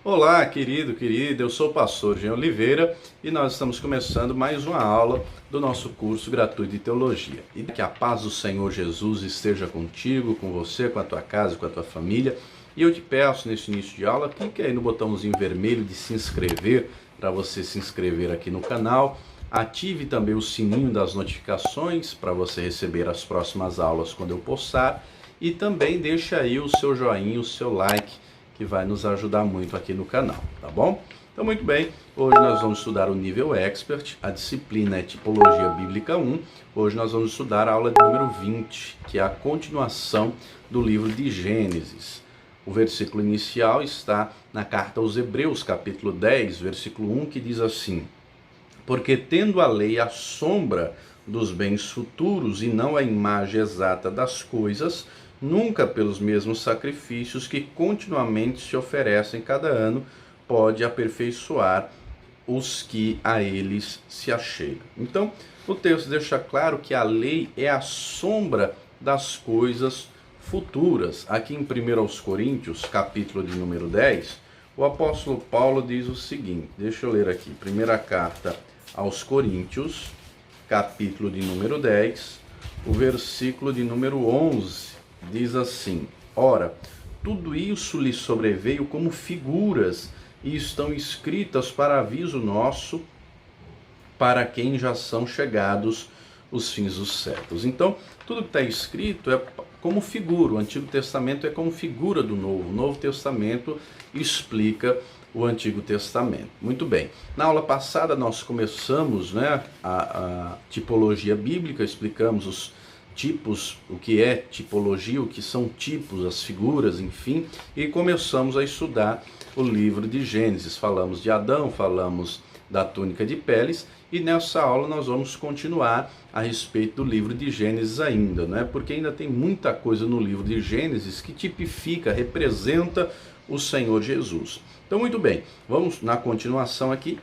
Olá, querida, eu sou o pastor Jean Oliveira e nós estamos começando mais uma aula do nosso curso gratuito de teologia. E que a paz do Senhor Jesus esteja contigo, com você, com a tua casa, com a tua família. E eu te peço nesse início de aula, clique aí no botãozinho vermelho de se inscrever, para você se inscrever aqui no canal. Ative também o sininho das notificações para você receber as próximas aulas quando eu postar. E também deixa aí o seu joinha, o seu like, que vai nos ajudar muito aqui no canal, tá bom? Então, muito bem, hoje nós vamos estudar o nível Expert, a disciplina é Tipologia Bíblica 1. Hoje nós vamos estudar a aula de número 20, que é a continuação do livro de Gênesis. O versículo inicial está na carta aos Hebreus, capítulo 10, versículo 1, que diz assim: porque tendo a lei a sombra dos bens futuros e não a imagem exata das coisas, nunca pelos mesmos sacrifícios que continuamente se oferecem cada ano, pode aperfeiçoar os que a eles se achegam. Então, o texto deixa claro que a lei é a sombra das coisas futuras. Aqui em 1 aos Coríntios, capítulo de número 10, o apóstolo Paulo diz o seguinte, deixa eu ler aqui, primeira carta aos Coríntios, capítulo de número 10, o versículo de número 11, diz assim: ora, tudo isso lhe sobreveio como figuras, e estão escritas para aviso nosso, para quem já são chegados os fins dos séculos. Então, tudo que está escrito é como figura. O Antigo Testamento é como figura do Novo. O Novo Testamento explica o Antigo Testamento. Muito bem. Na aula passada nós começamos a tipologia bíblica, explicamos os tipos, o que é tipologia, o que são tipos, as figuras, enfim, e começamos a estudar o livro de Gênesis. Falamos de Adão, falamos da túnica de peles, e nessa aula nós vamos continuar a respeito do livro de Gênesis ainda, né? Porque ainda tem muita coisa no livro de Gênesis que tipifica, representa o Senhor Jesus. Então, muito bem, vamos na continuação aqui,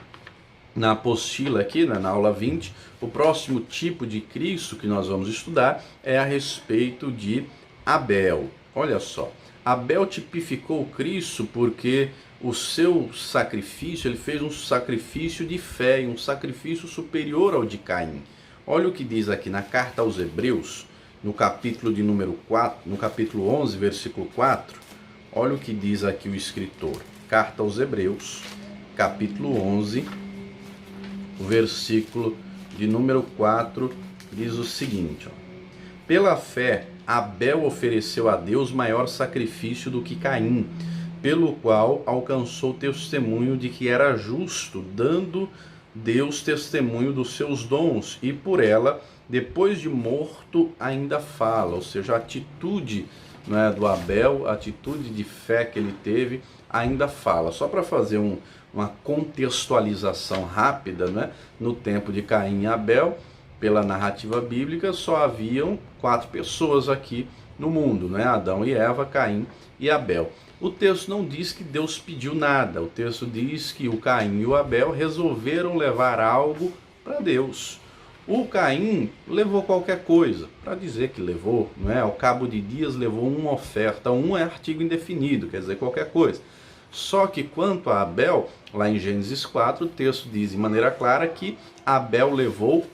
na apostila aqui, na aula 20, o próximo tipo de Cristo que nós vamos estudar é a respeito de Abel. Olha só, Abel tipificou Cristo porque o seu sacrifício, ele fez um sacrifício de fé, um sacrifício superior ao de Caim. Olha o que diz aqui na carta aos Hebreus, no capítulo de número 4, no capítulo 11, versículo 4, olha o que diz aqui o escritor. Carta aos Hebreus, capítulo 11, o versículo de número 4, diz o seguinte, ó: pela fé, Abel ofereceu a Deus maior sacrifício do que Caim, pelo qual alcançou testemunho de que era justo, dando Deus testemunho dos seus dons, e por ela, depois de morto, ainda fala. Ou seja, a atitude do Abel, a atitude de fé que ele teve, ainda fala. Só para fazer uma contextualização rápida, no tempo de Caim e Abel, pela narrativa bíblica, só haviam 4 pessoas aqui no mundo, Adão e Eva, Caim e Abel. O texto não diz que Deus pediu nada, o texto diz que o Caim e o Abel resolveram levar algo para Deus. O Caim levou qualquer coisa, para dizer que levou, ao cabo de dias levou uma oferta, é artigo indefinido, quer dizer qualquer coisa. Só que quanto a Abel, lá em Gênesis 4, o texto diz de maneira clara que Abel levou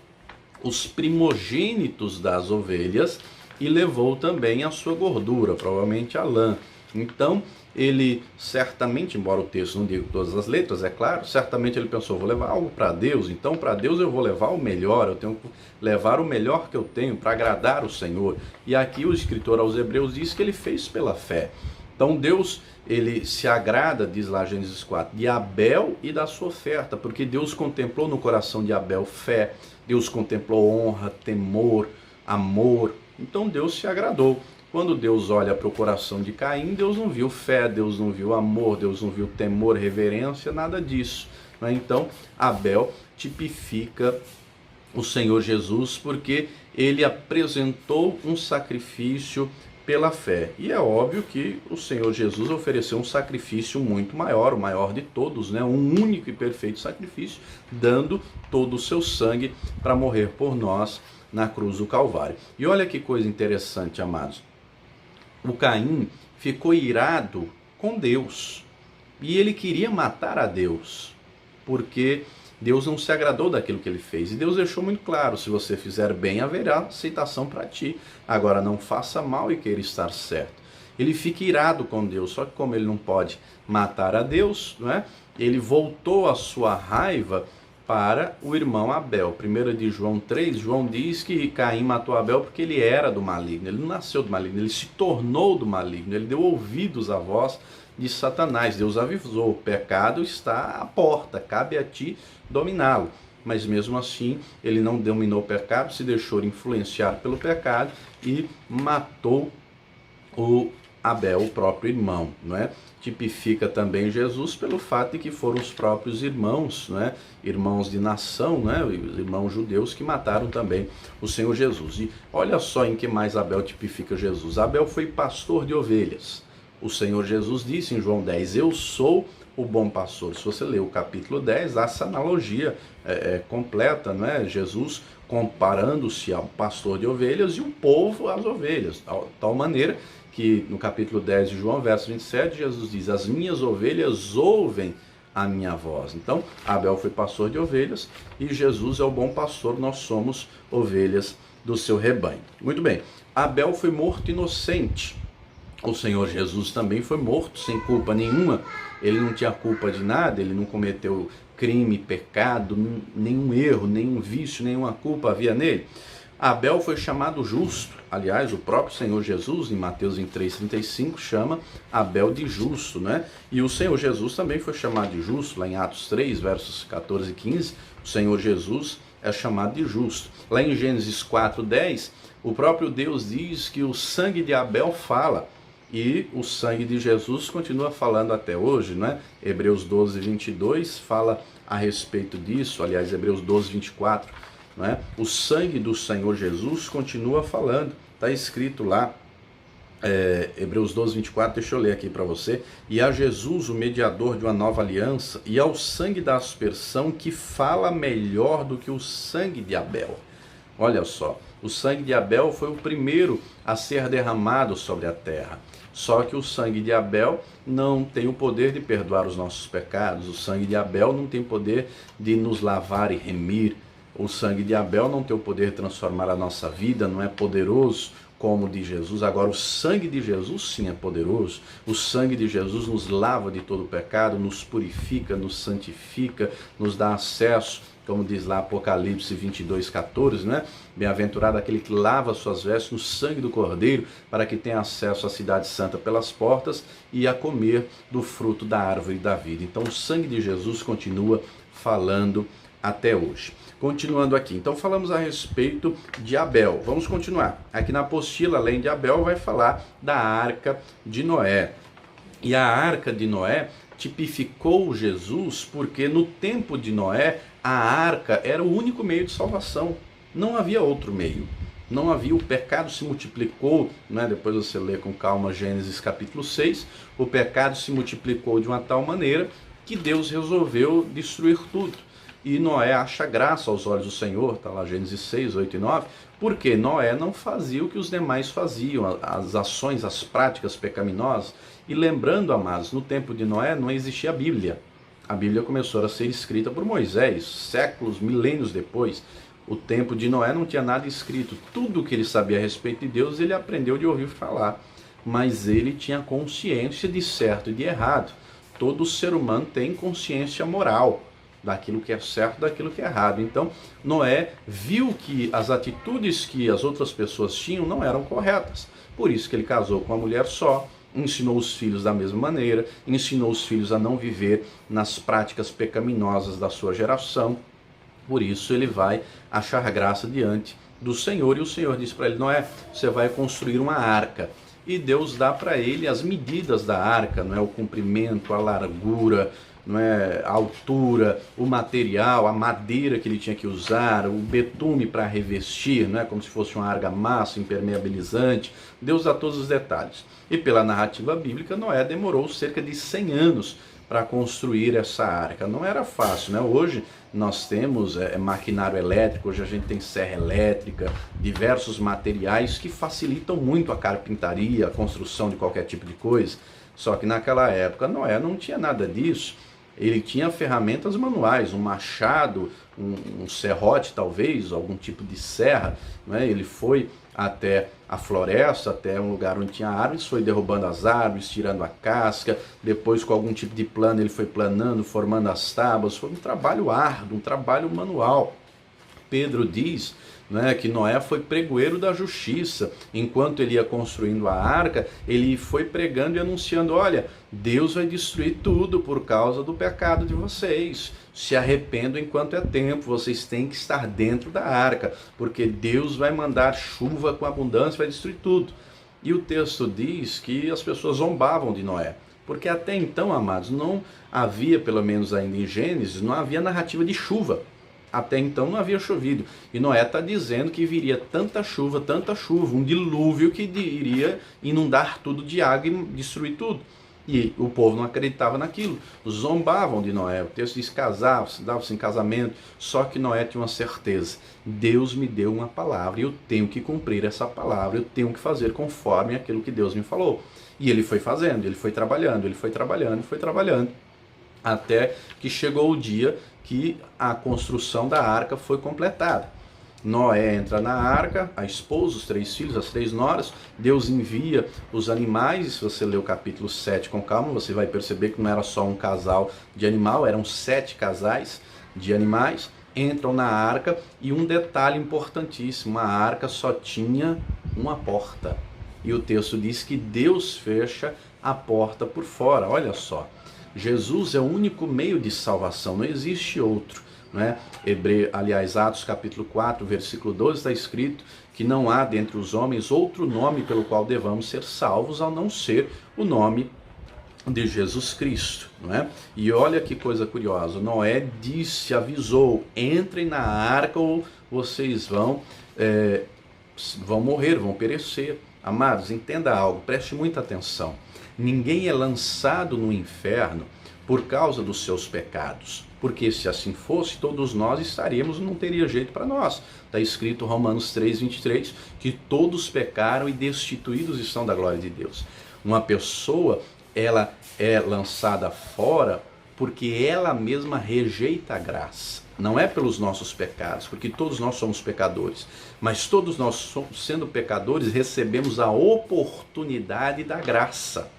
os primogênitos das ovelhas e levou também a sua gordura, provavelmente a lã. Então, ele certamente, embora o texto não diga todas as letras, é claro, certamente ele pensou, vou levar algo para Deus, então para Deus eu vou levar o melhor, eu tenho que levar o melhor que eu tenho para agradar o Senhor. E aqui o escritor aos Hebreus diz que ele fez pela fé. Então Deus, ele se agrada, diz lá Gênesis 4, de Abel e da sua oferta, porque Deus contemplou no coração de Abel fé, Deus contemplou honra, temor, amor. Então Deus se agradou. Quando Deus olha para o coração de Caim, Deus não viu fé, Deus não viu amor, Deus não viu temor, reverência, nada disso. Então, Abel tipifica o Senhor Jesus porque ele apresentou um sacrifício pela fé. E é óbvio que o Senhor Jesus ofereceu um sacrifício muito maior, o maior de todos, um único e perfeito sacrifício, dando todo o seu sangue para morrer por nós na cruz do Calvário. E olha que coisa interessante, amados. O Caim ficou irado com Deus. E ele queria matar a Deus, porque Deus não se agradou daquilo que ele fez. E Deus deixou muito claro: se você fizer bem, haverá aceitação para ti. Agora não faça mal e queira estar certo. Ele fica irado com Deus, só que como ele não pode matar a Deus, não é? Ele voltou a sua raiva para o irmão Abel. 1 de João 3, João diz que Caim matou Abel porque ele era do maligno. Ele não nasceu do maligno, ele se tornou do maligno. Ele deu ouvidos à voz de Satanás. Deus avisou: o pecado está à porta, cabe a ti dominá-lo. Mas mesmo assim, ele não dominou o pecado, se deixou influenciar pelo pecado e matou o Abel, o próprio irmão, não é? Tipifica também Jesus pelo fato de que foram os próprios irmãos, não é? Irmãos de nação, né? Os irmãos judeus que mataram também o Senhor Jesus. E olha só em que mais Abel tipifica Jesus. Abel foi pastor de ovelhas. O Senhor Jesus disse em João 10, eu sou o bom pastor. Se você ler o capítulo 10, há essa analogia completa, não é? Jesus comparando-se ao pastor de ovelhas e o povo às ovelhas, de tal maneira que no capítulo 10 de João, verso 27, Jesus diz: as minhas ovelhas ouvem a minha voz. Então, Abel foi pastor de ovelhas e Jesus é o bom pastor, nós somos ovelhas do seu rebanho. Muito bem, Abel foi morto inocente. O Senhor Jesus também foi morto sem culpa nenhuma. Ele não tinha culpa de nada, ele não cometeu crime, pecado, nenhum erro, nenhum vício, nenhuma culpa havia nele. Abel foi chamado justo. Aliás, o próprio Senhor Jesus, em Mateus 3,35, chama Abel de justo, né? E o Senhor Jesus também foi chamado de justo. Lá em Atos 3, versos 14 e 15, o Senhor Jesus é chamado de justo. Lá em Gênesis 4,10, o próprio Deus diz que o sangue de Abel fala. E o sangue de Jesus continua falando até hoje, não é? Hebreus 12, 22 fala a respeito disso. Aliás, Hebreus 12, 24, não é? O sangue do Senhor Jesus continua falando. Está escrito lá, Hebreus 12, 24, deixa eu ler aqui para você. E a Jesus, o mediador de uma nova aliança, e ao sangue da aspersão, que fala melhor do que o sangue de Abel. Olha só, o sangue de Abel foi o primeiro a ser derramado sobre a terra. Só que o sangue de Abel não tem o poder de perdoar os nossos pecados. O sangue de Abel não tem o poder de nos lavar e remir. O sangue de Abel não tem o poder de transformar a nossa vida, não é poderoso como o de Jesus. Agora, o sangue de Jesus sim é poderoso. O sangue de Jesus nos lava de todo o pecado, nos purifica, nos santifica, nos dá acesso, como diz lá Apocalipse 22, 14, né? Bem-aventurado aquele que lava suas vestes no sangue do Cordeiro, para que tenha acesso à cidade santa pelas portas e a comer do fruto da árvore da vida. Então o sangue de Jesus continua falando até hoje. Continuando aqui, então falamos a respeito de Abel. Vamos continuar. Aqui na apostila, além de Abel, vai falar da Arca de Noé. E a Arca de Noé tipificou Jesus porque no tempo de Noé, a arca era o único meio de salvação. Não havia outro meio. Não havia, o pecado se multiplicou, né? Depois você lê com calma Gênesis capítulo 6, o pecado se multiplicou de uma tal maneira que Deus resolveu destruir tudo. E Noé acha graça aos olhos do Senhor, está lá Gênesis 6, 8 e 9, porque Noé não fazia o que os demais faziam, as ações, as práticas pecaminosas. E lembrando, amados, no tempo de Noé não existia a Bíblia. A Bíblia começou a ser escrita por Moisés, séculos, milênios depois. O tempo de Noé não tinha nada escrito. Tudo o que ele sabia a respeito de Deus, ele aprendeu de ouvir falar. Mas ele tinha consciência de certo e de errado. Todo ser humano tem consciência moral daquilo que é certo, daquilo que é errado. Então, Noé viu que as atitudes que as outras pessoas tinham não eram corretas. Por isso que ele casou com uma mulher só, ensinou os filhos da mesma maneira, ensinou os filhos a não viver nas práticas pecaminosas da sua geração. Por isso ele vai achar graça diante do Senhor, e o Senhor diz para ele: Noé, você vai construir uma arca. E Deus dá para ele as medidas da arca, não é? O comprimento, a largura, não é? A altura, o material, a madeira que ele tinha que usar, o betume para revestir, não é? Como se fosse uma argamassa impermeabilizante. Deus dá todos os detalhes. E pela narrativa bíblica, Noé demorou cerca de 100 anos para construir essa arca. Não era fácil, né? Hoje nós temos maquinário elétrico, hoje a gente tem serra elétrica, diversos materiais que facilitam muito a carpintaria, a construção de qualquer tipo de coisa. Só que naquela época Noé não tinha nada disso. Ele tinha ferramentas manuais, um machado, um serrote talvez, algum tipo de serra, né? Ele foi até a floresta, até um lugar onde tinha árvores, foi derrubando as árvores, tirando a casca, depois com algum tipo de plano ele foi planando, formando as tábuas. Foi um trabalho árduo, um trabalho manual. Pedro diz, né, que Noé foi pregoeiro da justiça. Enquanto ele ia construindo a arca, ele foi pregando e anunciando: olha, Deus vai destruir tudo por causa do pecado de vocês. Se arrependam enquanto é tempo, vocês têm que estar dentro da arca, porque Deus vai mandar chuva com abundância, vai destruir tudo. E o texto diz que as pessoas zombavam de Noé, porque até então, amados, não havia, pelo menos ainda em Gênesis, não havia narrativa de chuva. Até então não havia chovido. E Noé está dizendo que viria tanta chuva, um dilúvio que iria inundar tudo de água e destruir tudo. E o povo não acreditava naquilo. Zombavam de Noé. O texto diz: casavam-se, davam-se em casamento. Só que Noé tinha uma certeza: Deus me deu uma palavra e eu tenho que cumprir essa palavra. Eu tenho que fazer conforme aquilo que Deus me falou. E ele foi fazendo, ele foi trabalhando, até que chegou o dia que a construção da arca foi completada. Noé entra na arca, a esposa, os 3 filhos, as 3 noras. Deus envia os animais. Se você ler o capítulo 7 com calma, você vai perceber que não era só um casal de animal, eram 7 casais de animais. Entram na arca, e um detalhe importantíssimo: a arca só tinha uma porta. E o texto diz que Deus fecha a porta por fora. Olha só, Jesus é o único meio de salvação, não existe outro, né? Atos capítulo 4, versículo 12, está escrito que não há dentre os homens outro nome pelo qual devamos ser salvos, a não ser o nome de Jesus Cristo, não é? E olha que coisa curiosa: Noé disse, avisou: entrem na arca ou vocês vão morrer, vão perecer. Amados, entenda algo, preste muita atenção. Ninguém é lançado no inferno por causa dos seus pecados, porque se assim fosse, todos nós estaríamos, não teria jeito para nós. Está escrito Romanos 3:23, que todos pecaram e destituídos estão da glória de Deus. Uma pessoa, ela é lançada fora porque ela mesma rejeita a graça. Não é pelos nossos pecados, porque todos nós somos pecadores, mas todos nós, sendo pecadores, recebemos a oportunidade da graça.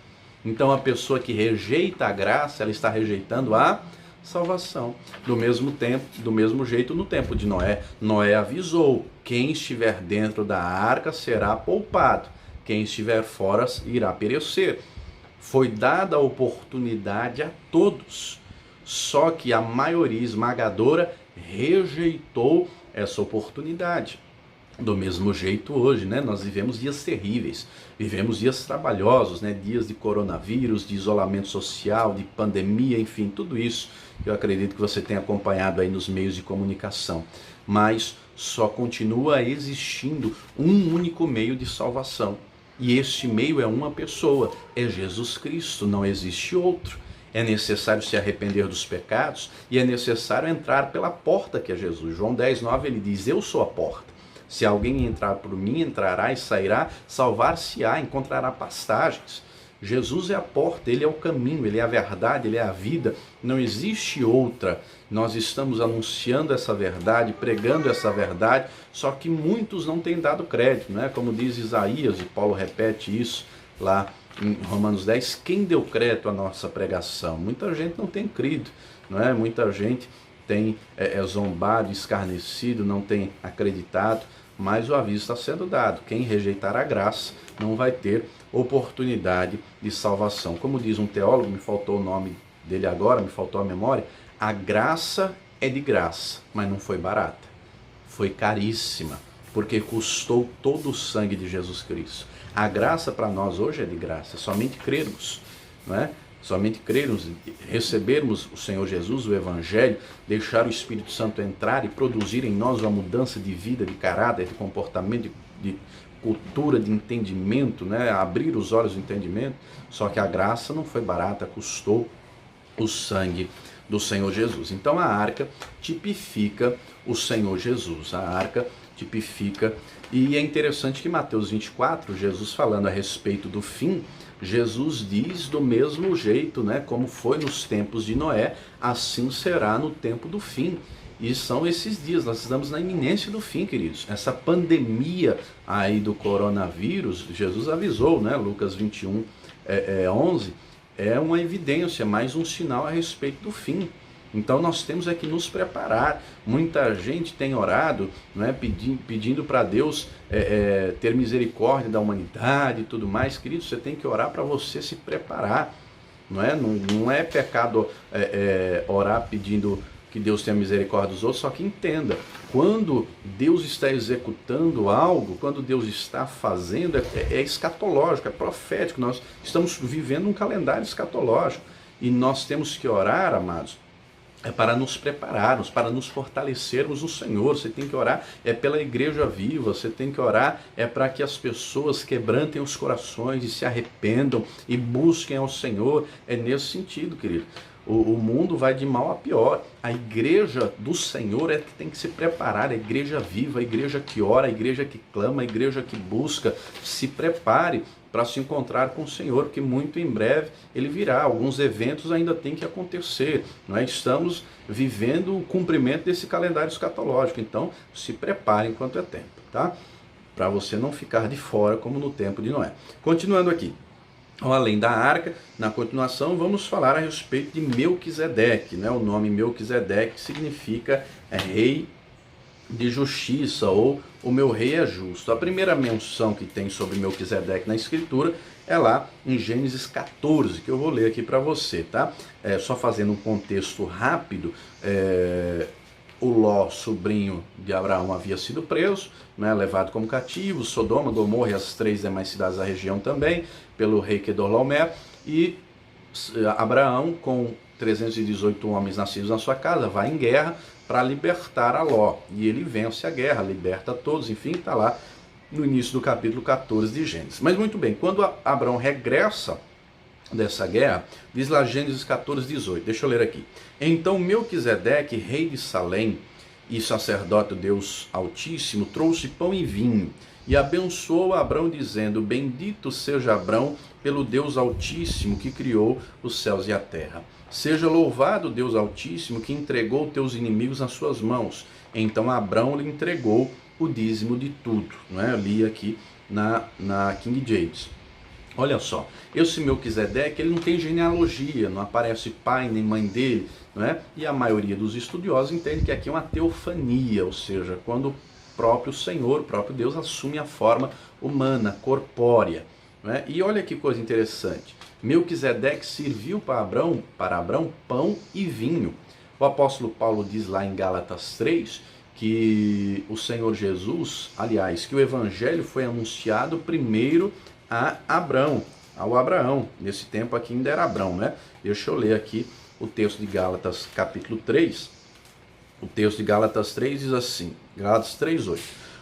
Então a pessoa que rejeita a graça, ela está rejeitando a salvação. Do mesmo jeito, no tempo de Noé, Noé avisou: quem estiver dentro da arca será poupado, quem estiver fora irá perecer. Foi dada a oportunidade a todos, só que a maioria esmagadora rejeitou essa oportunidade. Do mesmo jeito hoje, né? Nós vivemos dias terríveis, vivemos dias trabalhosos, né? Dias de coronavírus, de isolamento social, de pandemia, enfim, tudo isso eu acredito que você tem acompanhado aí nos meios de comunicação. Mas só continua existindo um único meio de salvação, e este meio é uma pessoa, é Jesus Cristo, não existe outro. É necessário se arrepender dos pecados e é necessário entrar pela porta que é Jesus. João 10:9, ele diz: eu sou a porta. Se alguém entrar por mim, entrará e sairá, salvar-se-á, encontrará pastagens. Jesus é a porta, ele é o caminho, ele é a verdade, ele é a vida. Não existe outra. Nós estamos anunciando essa verdade, pregando essa verdade, só que muitos não têm dado crédito, né? Como diz Isaías, e Paulo repete isso lá em Romanos 10, quem deu crédito à nossa pregação? Muita gente não tem crido, não é? Muita gente tem zombado, escarnecido, não tem acreditado, mas o aviso está sendo dado: quem rejeitar a graça não vai ter oportunidade de salvação. Como diz um teólogo, me faltou o nome dele agora, me faltou a memória: a graça é de graça, mas não foi barata, foi caríssima, porque custou todo o sangue de Jesus Cristo. A graça para nós hoje é de graça, somente crermos, não é? Somente crermos, recebermos o Senhor Jesus, o Evangelho, deixar o Espírito Santo entrar e produzir em nós uma mudança de vida, de caráter, de comportamento, de cultura, de entendimento, né? Abrir os olhos do entendimento. Só que a graça não foi barata, custou o sangue do Senhor Jesus. Então a arca tipifica o Senhor Jesus, a arca tipifica. E é interessante que Mateus 24, Jesus falando a respeito do fim, Jesus diz do mesmo jeito, né? Como foi nos tempos de Noé, assim será no tempo do fim. E são esses dias, nós estamos na iminência do fim, queridos. Essa pandemia aí do coronavírus, Jesus avisou, né? Lucas 21, 11, é uma evidência, mais um sinal a respeito do fim. Então nós temos é que nos preparar. Muita gente tem orado, não é, pedindo para Deus ter misericórdia da humanidade e tudo mais. Querido, você tem que orar para você se preparar. Não é pecado orar pedindo que Deus tenha misericórdia dos outros, só que entenda, quando Deus está executando algo, quando Deus está fazendo, é escatológico, é profético. Nós estamos vivendo um calendário escatológico e nós temos que orar, amados, para nos prepararmos, para nos fortalecermos no Senhor. Você tem que orar pela igreja viva, você tem que orar para que as pessoas quebrantem os corações e se arrependam e busquem ao Senhor. É nesse sentido, querido. O mundo vai de mal a pior. A igreja do Senhor é que tem que se preparar, a igreja viva, a igreja que ora, a igreja que clama, a igreja que busca. Se prepare para se encontrar com o Senhor, porque muito em breve ele virá. Alguns eventos ainda têm que acontecer. Estamos vivendo o cumprimento desse calendário escatológico. Então, se prepare enquanto é tempo, tá? Para você não ficar de fora como no tempo de Noé. Continuando aqui. Além da arca, na continuação, vamos falar a respeito de Melquisedeque, né? O nome Melquisedeque significa rei de justiça, ou o meu rei é justo. A primeira menção que tem sobre Melquisedeque na Escritura é lá em Gênesis 14, que eu vou ler aqui para você, tá? Só fazendo um contexto rápido, o Ló, sobrinho de Abraão, havia sido preso, né, levado como cativo, Sodoma, Gomorra e as 3 demais cidades da região também, pelo rei Quedorlaomer, e Abraão, com 318 homens nascidos na sua casa, vai em guerra para libertar a Ló, e ele vence a guerra, liberta todos, enfim, está lá no início do capítulo 14 de Gênesis. Mas muito bem, quando Abraão regressa dessa guerra, diz lá Gênesis 14, 18, deixa eu ler aqui. Então Melquisedeque, rei de Salém e sacerdote do Deus Altíssimo, trouxe pão e vinho e abençoou Abrão, dizendo: bendito seja Abrão pelo Deus Altíssimo que criou os céus e a terra. Seja louvado Deus Altíssimo que entregou teus inimigos nas suas mãos. Então Abrão lhe entregou o dízimo de tudo. Eu li aqui na King James. Olha só, esse Melquisedeque, ele não tem genealogia, não aparece pai nem mãe dele, E a maioria dos estudiosos entende que aqui é uma teofania, ou seja, quando o próprio Senhor, o próprio Deus assume a forma humana, corpórea, E olha que coisa interessante, Melquisedeque serviu para Abrão pão e vinho. O apóstolo Paulo diz lá em Gálatas 3 que o Senhor Jesus, aliás, que o evangelho foi anunciado primeiro ao Abraão. Nesse tempo aqui ainda era Abrão, Deixa eu ler aqui o texto de Gálatas capítulo 3. O texto de Gálatas 3 diz assim, Gálatas 3:8.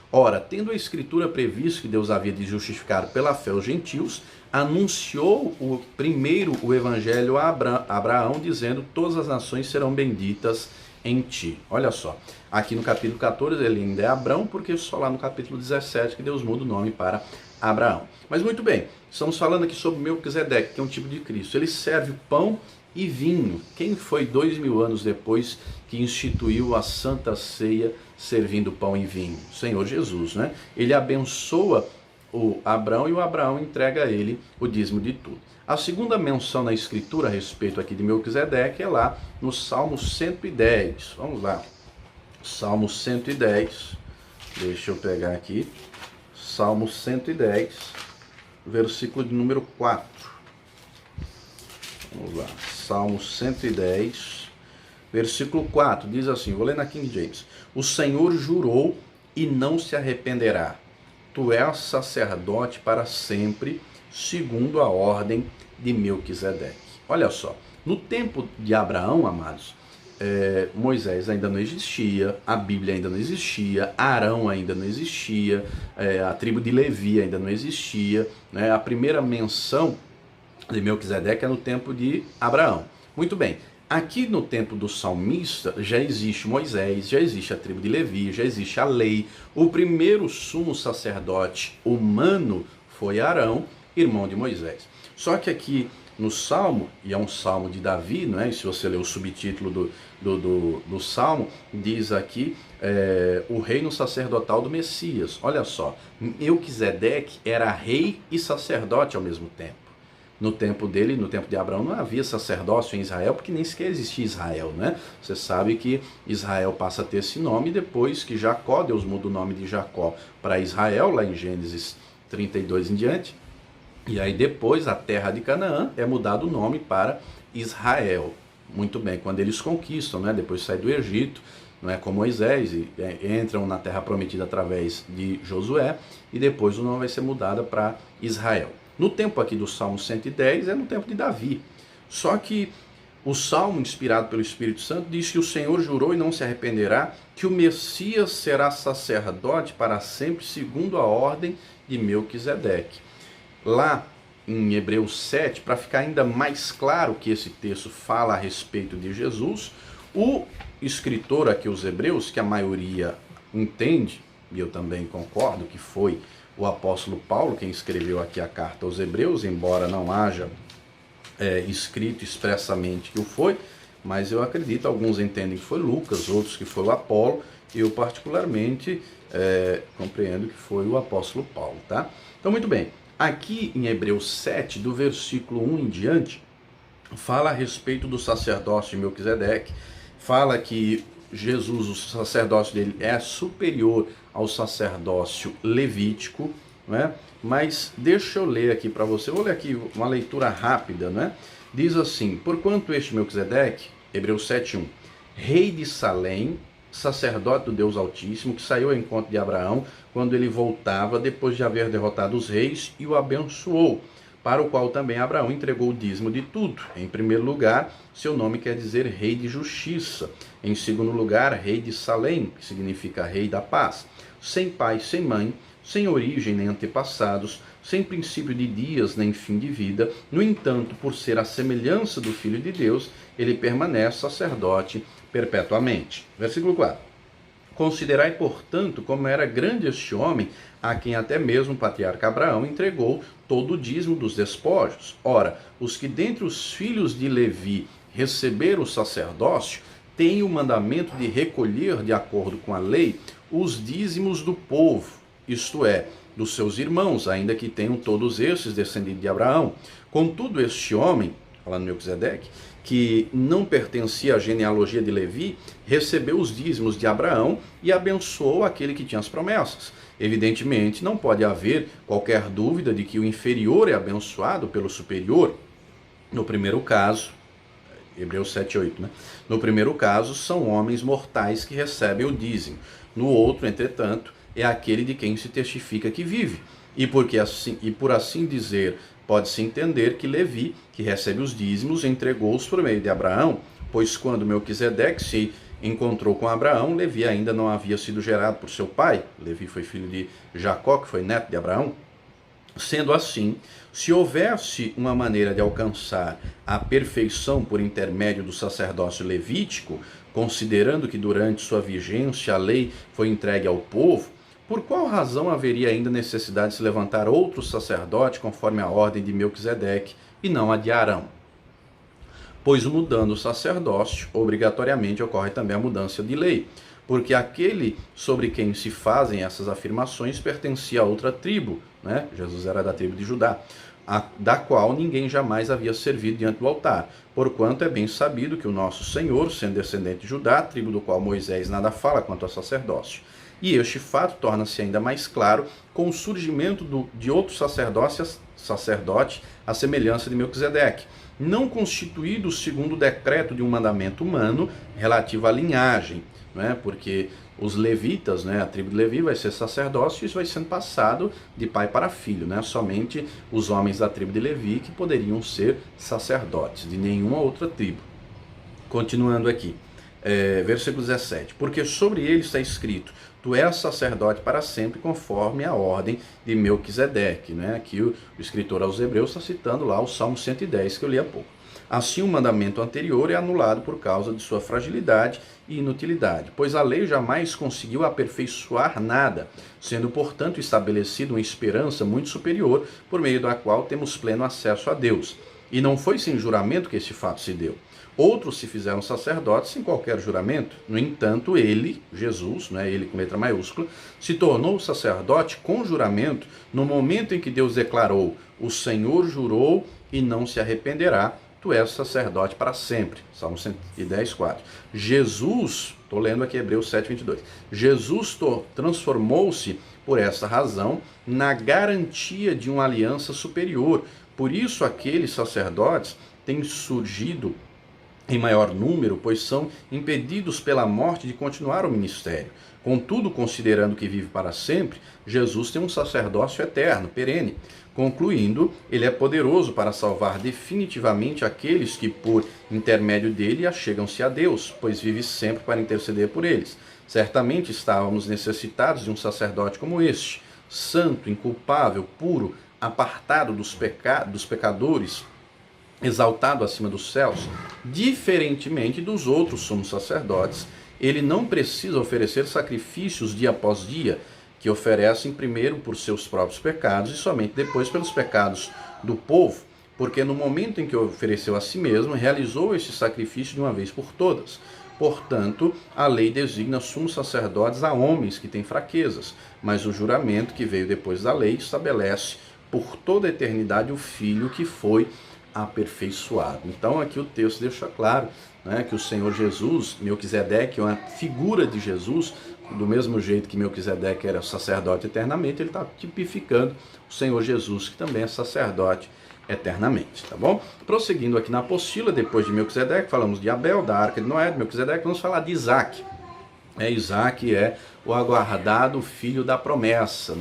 Ora, tendo a Escritura previsto que Deus havia de justificar pela fé os gentios, anunciou primeiro o evangelho a Abraão, dizendo: todas as nações serão benditas em ti. Olha só, aqui no capítulo 14 ele ainda é Abrão, porque só lá no capítulo 17 que Deus muda o nome para Abraão. Mas muito bem, estamos falando aqui sobre Melquisedeque, que é um tipo de Cristo. Ele serve pão e vinho. Quem foi 2000 anos depois que instituiu a Santa Ceia servindo pão e vinho? O Senhor Jesus, Ele abençoa o Abrão e o Abraão entrega a ele o dízimo de tudo. A segunda menção na Escritura a respeito aqui de Melquisedeque é lá no Salmo 110. Vamos lá. Salmo 110. Deixa eu pegar aqui. Salmo 110, versículo de número 4. Vamos lá. Salmo 110, versículo 4. Diz assim, vou ler na King James. O Senhor jurou e não se arrependerá. Tu és sacerdote para sempre, segundo a ordem de Melquisedeque. Olha só, no tempo de Abraão, amados, Moisés ainda não existia, a Bíblia ainda não existia, Arão ainda não existia, a tribo de Levi ainda não existia, A primeira menção de Melquisedeque é no tempo de Abraão. Muito bem, aqui no tempo do salmista já existe Moisés, já existe a tribo de Levi, já existe a lei. O primeiro sumo sacerdote humano foi Arão, irmão de Moisés. Só que aqui no Salmo, e é um Salmo de Davi, não é? E se você ler o subtítulo do Salmo, diz aqui o reino sacerdotal do Messias. Olha só, Melquisedeque era rei e sacerdote ao mesmo tempo. No tempo dele, no tempo de Abraão, não havia sacerdócio em Israel, porque nem sequer existia Israel, né? Você sabe que Israel passa a ter esse nome depois que Jacó, Deus muda o nome de Jacó para Israel, lá em Gênesis 32 em diante. E aí depois a terra de Canaã é mudado o nome para Israel. Muito bem, quando eles conquistam, né? Depois sai do Egito, não é, com Moisés, e entram na terra prometida através de Josué, e depois o nome vai ser mudado para Israel. No tempo aqui do Salmo 110 é no tempo de Davi. Só que o Salmo, inspirado pelo Espírito Santo, diz que o Senhor jurou e não se arrependerá, que o Messias será sacerdote para sempre, segundo a ordem de Melquisedeque. Lá em Hebreus 7, para ficar ainda mais claro que esse texto fala a respeito de Jesus, o escritor aqui, os Hebreus, que a maioria entende, e eu também concordo que foi o apóstolo Paulo quem escreveu aqui a carta aos Hebreus, embora não haja escrito expressamente que o foi, mas eu acredito, alguns entendem que foi Lucas, outros que foi o Apolo, eu particularmente compreendo que foi o apóstolo Paulo, tá? Então, muito bem, aqui em Hebreus 7, do versículo 1 em diante, fala a respeito do sacerdócio de Melquisedeque, fala que Jesus, o sacerdócio dele é superior ao sacerdócio levítico, né? Mas deixa eu ler aqui para você, vou ler aqui uma leitura rápida, né? Diz assim: porquanto este Melquisedeque, Hebreus 7:1, rei de Salém, sacerdote do Deus Altíssimo, que saiu ao encontro de Abraão quando ele voltava depois de haver derrotado os reis e o abençoou, para o qual também Abraão entregou o dízimo de tudo. Em primeiro lugar, seu nome quer dizer rei de justiça. Em segundo lugar, rei de Salém, que significa rei da paz. Sem pai, sem mãe, sem origem nem antepassados, sem princípio de dias nem fim de vida. No entanto, por ser a semelhança do Filho de Deus, ele permanece sacerdote perpetuamente. Versículo 4. Considerai, portanto, como era grande este homem, a quem até mesmo o patriarca Abraão entregou todo o dízimo dos despojos. Ora, os que dentre os filhos de Levi receberam o sacerdócio, têm o mandamento de recolher, de acordo com a lei, os dízimos do povo, isto é, dos seus irmãos, ainda que tenham todos esses descendentes de Abraão. Contudo, este homem, falando Melquisedeque, que não pertencia à genealogia de Levi, recebeu os dízimos de Abraão e abençoou aquele que tinha as promessas. Evidentemente, não pode haver qualquer dúvida de que o inferior é abençoado pelo superior. No primeiro caso, Hebreus 7:8, né? No primeiro caso, são homens mortais que recebem o dízimo. No outro, entretanto, é aquele de quem se testifica que vive. E por assim dizer, pode-se entender que Levi, que recebe os dízimos, entregou-os por meio de Abraão, pois quando Melquisedeque se encontrou com Abraão, Levi ainda não havia sido gerado por seu pai. Levi foi filho de Jacó, que foi neto de Abraão. Sendo assim, se houvesse uma maneira de alcançar a perfeição por intermédio do sacerdócio levítico, considerando que durante sua vigência a lei foi entregue ao povo, por qual razão haveria ainda necessidade de se levantar outro sacerdote conforme a ordem de Melquisedeque e não a de Arão? Pois mudando o sacerdócio, obrigatoriamente ocorre também a mudança de lei, porque aquele sobre quem se fazem essas afirmações pertencia a outra tribo, né? Jesus era da tribo de Judá, da qual ninguém jamais havia servido diante do altar, porquanto é bem sabido que o nosso Senhor, sendo descendente de Judá, tribo do qual Moisés nada fala quanto ao sacerdócio. E este fato torna-se ainda mais claro com o surgimento de outro sacerdote, à semelhança de Melquisedeque, não constituído segundo o decreto de um mandamento humano relativo à linhagem, né? Porque os levitas, né? A tribo de Levi vai ser sacerdócio e isso vai sendo passado de pai para filho, né? Somente os homens da tribo de Levi que poderiam ser sacerdotes, de nenhuma outra tribo. Continuando aqui, versículo 17. Porque sobre ele está escrito: tu és sacerdote para sempre, conforme a ordem de Melquisedeque, né? Aqui o escritor aos Hebreus está citando lá o Salmo 110 que eu li há pouco. Assim, o mandamento anterior é anulado por causa de sua fragilidade e inutilidade, pois a lei jamais conseguiu aperfeiçoar nada, sendo, portanto, estabelecida uma esperança muito superior, por meio da qual temos pleno acesso a Deus. E não foi sem juramento que esse fato se deu. Outros se fizeram sacerdotes sem qualquer juramento. No entanto, ele, Jesus, ele com letra maiúscula, se tornou sacerdote com juramento no momento em que Deus declarou: o Senhor jurou e não se arrependerá, tu és sacerdote para sempre. Salmo 110, 4. Jesus, estou lendo aqui Hebreus 7, 22. Jesus transformou-se, por essa razão, na garantia de uma aliança superior. Por isso, aqueles sacerdotes têm surgido em maior número, pois são impedidos pela morte de continuar o ministério. Contudo, considerando que vive para sempre, Jesus tem um sacerdócio eterno, perene. Concluindo, ele é poderoso para salvar definitivamente aqueles que, por intermédio dele, achegam-se a Deus, pois vive sempre para interceder por eles. Certamente estávamos necessitados de um sacerdote como este, santo, inculpável, puro, apartado dos pecadores, exaltado acima dos céus. Diferentemente dos outros sumos sacerdotes, ele não precisa oferecer sacrifícios dia após dia, que oferecem primeiro por seus próprios pecados e somente depois pelos pecados do povo, porque no momento em que ofereceu a si mesmo, realizou esse sacrifício de uma vez por todas. Portanto, a lei designa sumos sacerdotes a homens que têm fraquezas, mas o juramento que veio depois da lei estabelece por toda a eternidade o Filho que foi aperfeiçoado. Então aqui o texto deixa claro, que o Senhor Jesus, Melquisedeque, é uma figura de Jesus, do mesmo jeito que Melquisedeque era sacerdote eternamente, ele está tipificando o Senhor Jesus, que também é sacerdote eternamente, tá bom? Prosseguindo aqui na apostila, depois de Melquisedeque, falamos de Abel, da Arca de Noé, de Melquisedeque, vamos falar de Isaac. Isaac é o aguardado filho da promessa,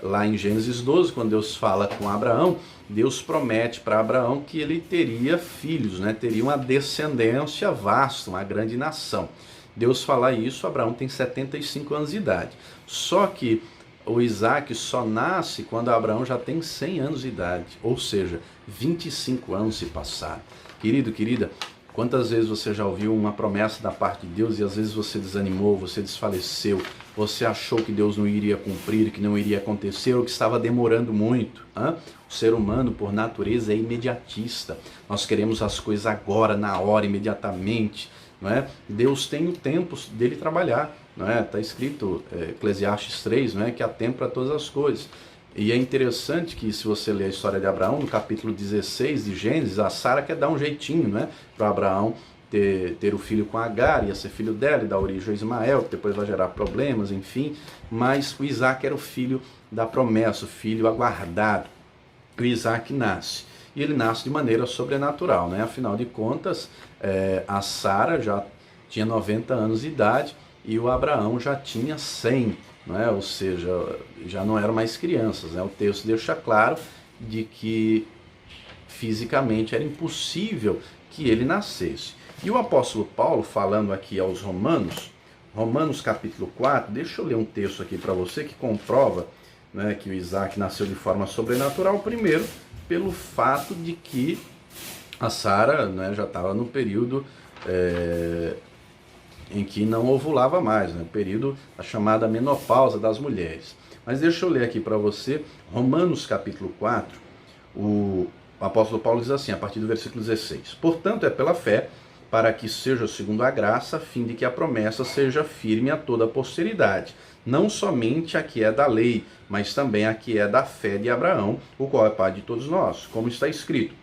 Lá em Gênesis 12, quando Deus fala com Abraão, Deus promete para Abraão que ele teria filhos, teria uma descendência vasta, uma grande nação. Deus fala isso, Abraão tem 75 anos de idade. Só que o Isaac só nasce quando Abraão já tem 100 anos de idade, ou seja, 25 anos se passaram. Querido, querida, quantas vezes você já ouviu uma promessa da parte de Deus e às vezes você desanimou, você desfaleceu, você achou que Deus não iria cumprir, que não iria acontecer ou que estava demorando muito? O ser humano, por natureza, é imediatista. Nós queremos as coisas agora, na hora, imediatamente. Deus tem o tempo dele trabalhar. Está escrito Eclesiastes 3, que há tempo para todas as coisas. E é interessante que, se você ler a história de Abraão, no capítulo 16 de Gênesis, a Sara quer dar um jeitinho para Abraão ter o filho com Agar, ia ser filho dela e dar origem a Ismael, que depois vai gerar problemas, enfim. Mas o Isaac era o filho da promessa, o filho aguardado. O Isaac nasce. E ele nasce de maneira sobrenatural, Afinal de contas, a Sara já tinha 90 anos de idade e o Abraão já tinha 100, ou seja, já não eram mais crianças. O texto deixa claro de que fisicamente era impossível que ele nascesse. E o apóstolo Paulo, falando aqui aos Romanos, Romanos capítulo 4, deixa eu ler um texto aqui para você que comprova que o Isaac nasceu de forma sobrenatural, primeiro, pelo fato de que a Sara já estava no período em que não ovulava mais, período da chamada menopausa das mulheres. Mas deixa eu ler aqui para você, Romanos capítulo 4, o apóstolo Paulo diz assim, a partir do versículo 16: portanto, é pela fé, para que seja segundo a graça, a fim de que a promessa seja firme a toda a posteridade, não somente a que é da lei, mas também a que é da fé de Abraão, o qual é pai de todos nós, como está escrito: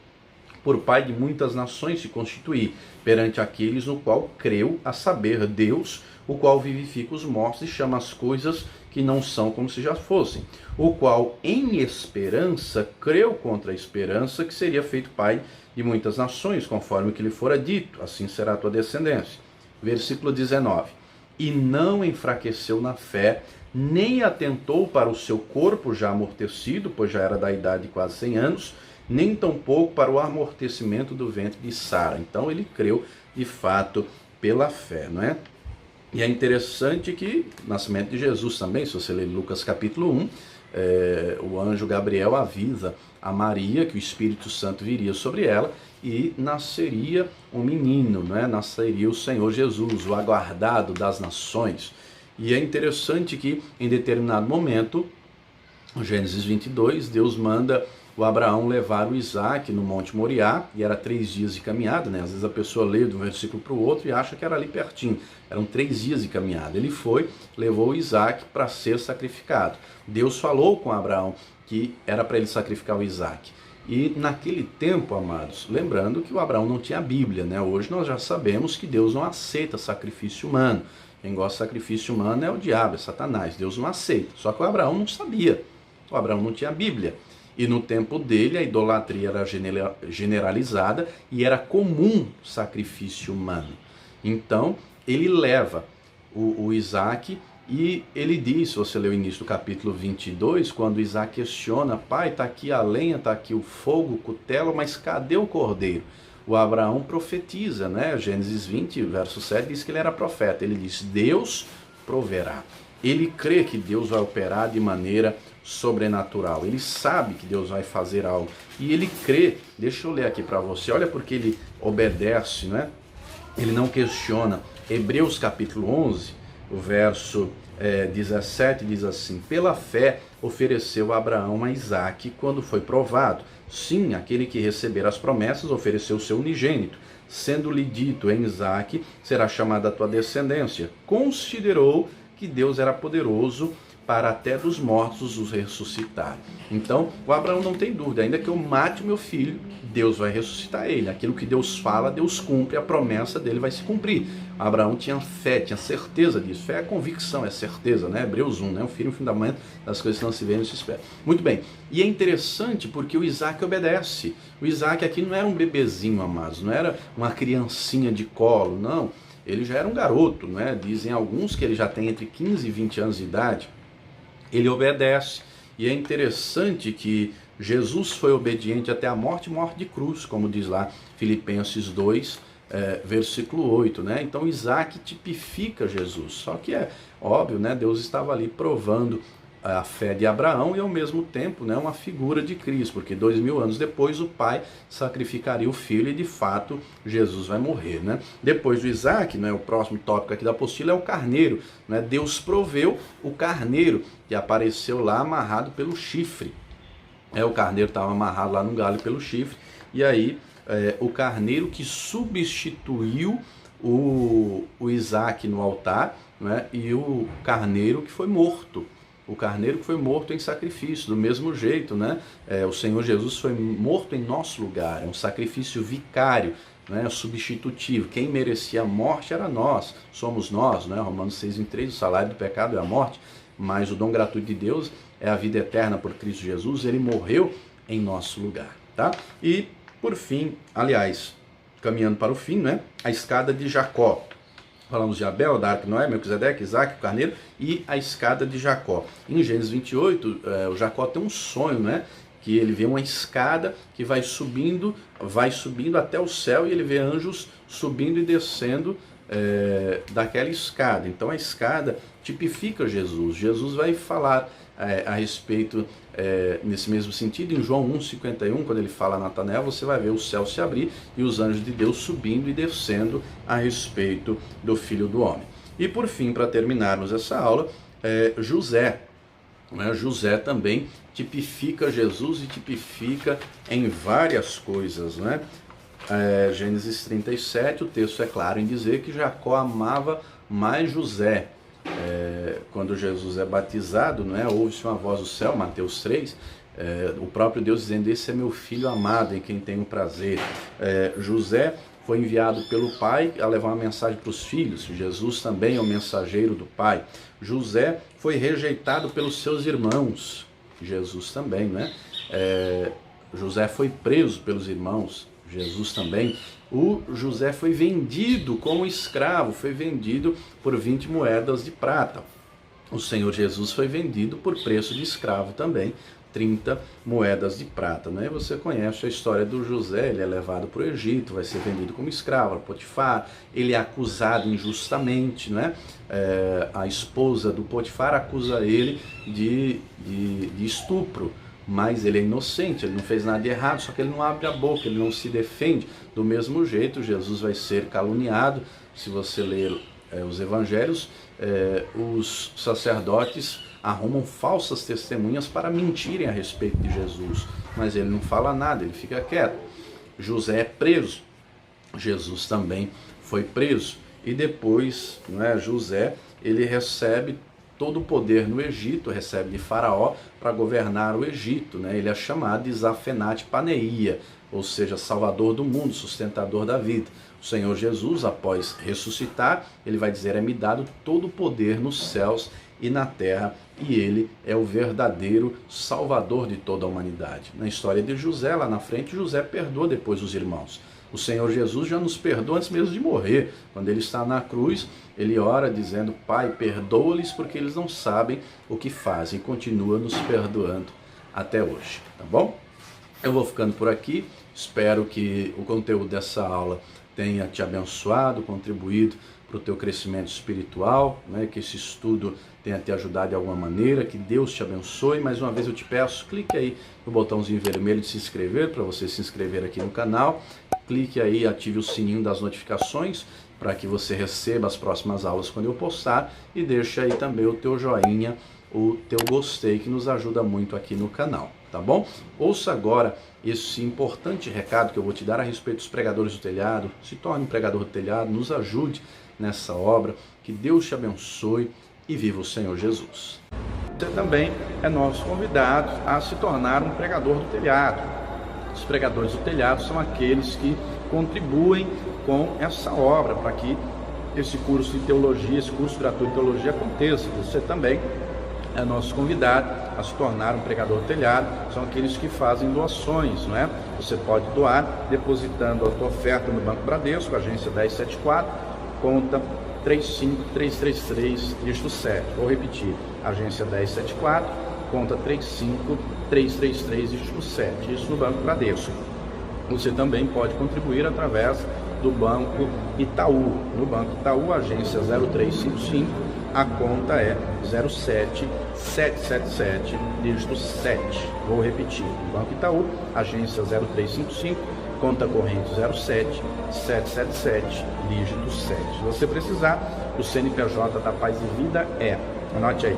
por pai de muitas nações se constituir, perante aqueles no qual creu, a saber, Deus, o qual vivifica os mortos e chama as coisas que não são como se já fossem, o qual em esperança creu contra a esperança que seria feito pai de muitas nações, conforme o que lhe fora dito, assim será a tua descendência. Versículo 19: e não enfraqueceu na fé, nem atentou para o seu corpo já amortecido, pois já era da idade de quase 100 anos, nem tampouco para o amortecimento do ventre de Sara. Então ele creu de fato pela fé, E é interessante que o nascimento de Jesus também, se você ler Lucas capítulo 1, o anjo Gabriel avisa a Maria que o Espírito Santo viria sobre ela e nasceria um menino, né? Nasceria o Senhor Jesus, o aguardado das nações. E é interessante que em determinado momento, no Gênesis 22, Deus manda o Abraão levar o Isaac no Monte Moriá, e era 3 dias de caminhada, né? Às vezes a pessoa lê de um versículo para o outro e acha que era ali pertinho. Eram 3 dias de caminhada. Ele foi, levou o Isaac para ser sacrificado. Deus falou com Abraão que era para ele sacrificar o Isaac. E naquele tempo, amados, lembrando que o Abraão não tinha a Bíblia, né? Hoje nós já sabemos que Deus não aceita sacrifício humano. Quem gosta de sacrifício humano é o diabo, é Satanás. Deus não aceita. Só que o Abraão não sabia. O Abraão não tinha a Bíblia. E no tempo dele a idolatria era generalizada e era comum sacrifício humano. Então ele leva o Isaac e ele diz, se você ler o início do capítulo 22, quando Isaac questiona: pai, está aqui a lenha, está aqui o fogo, o cutelo, mas cadê o cordeiro? O Abraão profetiza, né? Gênesis 20, verso 7, diz que ele era profeta. Ele diz: Deus proverá. Ele crê que Deus vai operar de maneira sobrenatural. Ele sabe que Deus vai fazer algo. E ele crê. Deixa eu ler aqui para você. Olha porque ele obedece, né? Ele não questiona. Hebreus capítulo 11, o verso 17 diz assim: pela fé ofereceu Abraão a Isaque quando foi provado. Sim, aquele que receber as promessas ofereceu seu unigênito. Sendo-lhe dito: em Isaque será chamada a tua descendência. Considerou que Deus era poderoso para até dos mortos os ressuscitar. Então, o Abraão não tem dúvida: ainda que eu mate o meu filho, Deus vai ressuscitar ele. Aquilo que Deus fala, Deus cumpre, a promessa dele vai se cumprir. Abraão tinha fé, tinha certeza disso. Fé é convicção, é certeza, né? Hebreus 1, né? O firme fundamento das coisas que não se vêem, não se esperam. Muito bem. E é interessante porque o Isaac obedece. O Isaac aqui não era um bebezinho, amados, não era uma criancinha de colo, não. Ele já era um garoto, né? Dizem alguns que ele já tem entre 15 e 20 anos de idade. Ele obedece. E é interessante que Jesus foi obediente até a morte de cruz, como diz lá Filipenses 2, versículo 8, né? Então Isaac tipifica Jesus. Só que é óbvio, né? Deus estava ali provando a fé de Abraão e ao mesmo tempo, né, uma figura de Cristo, porque 2000 anos depois o pai sacrificaria o filho e de fato Jesus vai morrer, né? Depois do Isaac, né, o próximo tópico aqui da apostila é o carneiro, né? Deus proveu o carneiro que apareceu lá amarrado pelo chifre. O carneiro estava amarrado lá no galho pelo chifre, e aí o carneiro que substituiu o Isaac no altar, né, e o carneiro que foi morto. O carneiro que foi morto em sacrifício, do mesmo jeito, né? O Senhor Jesus foi morto em nosso lugar, é um sacrifício vicário, né? Substitutivo. Quem merecia a morte era nós, somos nós, né? Romanos 6:3, o salário do pecado é a morte, mas o dom gratuito de Deus é a vida eterna por Cristo Jesus. Ele morreu em nosso lugar, tá? E, por fim, aliás, caminhando para o fim, né? A escada de Jacó. Falamos de Abel, da Arca de Noé, Melquisedeque, Isaac, o carneiro e a escada de Jacó. Em Gênesis 28, o Jacó tem um sonho, né? Que ele vê uma escada que vai subindo até o céu, e ele vê anjos subindo e descendo daquela escada. Então a escada tipifica Jesus. Jesus vai falar a respeito, nesse mesmo sentido, em João 1,51, quando ele fala a Natanael, você vai ver o céu se abrir e os anjos de Deus subindo e descendo a respeito do Filho do Homem. E por fim, para terminarmos essa aula, José. José também tipifica Jesus e tipifica em várias coisas, né? Gênesis 37, o texto é claro em dizer que Jacó amava mais José. Quando Jesus é batizado, né, ouve-se uma voz do céu, Mateus 3, o próprio Deus dizendo: esse é meu filho amado em quem tenho prazer. José foi enviado pelo pai a levar uma mensagem para os filhos. Jesus também é o mensageiro do pai. José foi rejeitado pelos seus irmãos. Jesus também, né? José foi preso pelos irmãos. Jesus também. O José foi vendido como escravo, foi vendido por 20 moedas de prata. O Senhor Jesus foi vendido por preço de escravo também, 30 moedas de prata, né? Você conhece a história do José, ele é levado para o Egito, vai ser vendido como escravo, Potifar, ele é acusado injustamente, né? A esposa do Potifar acusa ele de estupro, mas ele é inocente, ele não fez nada de errado, só que ele não abre a boca, ele não se defende. Do mesmo jeito, Jesus vai ser caluniado. Se você ler os evangelhos, os sacerdotes arrumam falsas testemunhas para mentirem a respeito de Jesus, mas ele não fala nada, ele fica quieto. José é preso, Jesus também foi preso, e depois, José, ele recebe todo o poder no Egito, recebe de Faraó para governar o Egito, ele é chamado de Zafenate Paneia, ou seja, salvador do mundo, sustentador da vida. O Senhor Jesus, após ressuscitar, ele vai dizer: é-me dado todo o poder nos céus e na terra, e ele é o verdadeiro salvador de toda a humanidade. Na história de José, lá na frente, José perdoa depois os irmãos. O Senhor Jesus já nos perdoa antes mesmo de morrer. Quando ele está na cruz, ele ora dizendo: Pai, perdoa-lhes porque eles não sabem o que fazem. E continua nos perdoando até hoje, tá bom? Eu vou ficando por aqui. Espero que o conteúdo dessa aula tenha te abençoado, contribuído para o teu crescimento espiritual, que esse estudo tenha te ajudado de alguma maneira, que Deus te abençoe. Mais uma vez eu te peço, clique aí no botãozinho vermelho de se inscrever, para você se inscrever aqui no canal. Clique aí, ative o sininho das notificações, para que você receba as próximas aulas quando eu postar, e deixe aí também o teu joinha, o teu gostei, que nos ajuda muito aqui no canal, tá bom? Ouça agora esse importante recado que eu vou te dar a respeito dos pregadores do telhado. Se torne um pregador do telhado, nos ajude nessa obra, que Deus te abençoe e viva o Senhor Jesus. Você também é nosso convidado a se tornar um pregador do telhado. Os pregadores do telhado são aqueles que contribuem com essa obra, para que esse curso de teologia, esse curso gratuito de teologia aconteça. Você também é nosso convidado a se tornar um pregador do telhado. São aqueles que fazem doações, Você pode doar depositando a tua oferta no Banco Bradesco, agência 1074, conta 35333, dígito 7. Vou repetir, agência 1074, conta 35333, dígito 7, isso no Banco Bradesco. Você também pode contribuir através do Banco Itaú. No Banco Itaú, agência 0355, a conta é 07777, dígito 7. Vou repetir, no Banco Itaú, agência 0355, conta corrente 07777, dígito 7. Se você precisar, o CNPJ da Paz e Vida é, anote aí,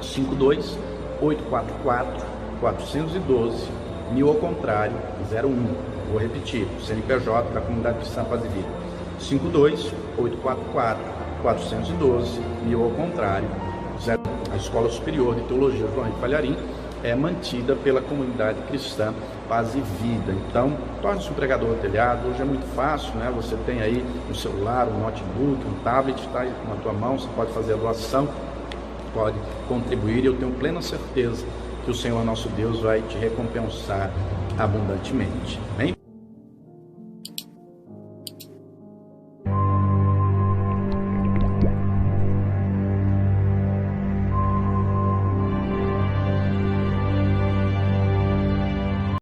52-844-412, 1000 ao contrário, 01. Vou repetir, o CNPJ da Comunidade Cristã Paz e Vida, 52-844-412, 1000 ao contrário, 01. A Escola Superior de Teologia João Henrique Palharim é mantida pela Comunidade Cristã Paz e Vida. Então, torne-se um pregador do telhado. Hoje é muito fácil, Você tem aí um celular, um notebook, um tablet, está aí na tua mão, você pode fazer a doação, pode contribuir, e eu tenho plena certeza que o Senhor nosso Deus vai te recompensar abundantemente. Amém?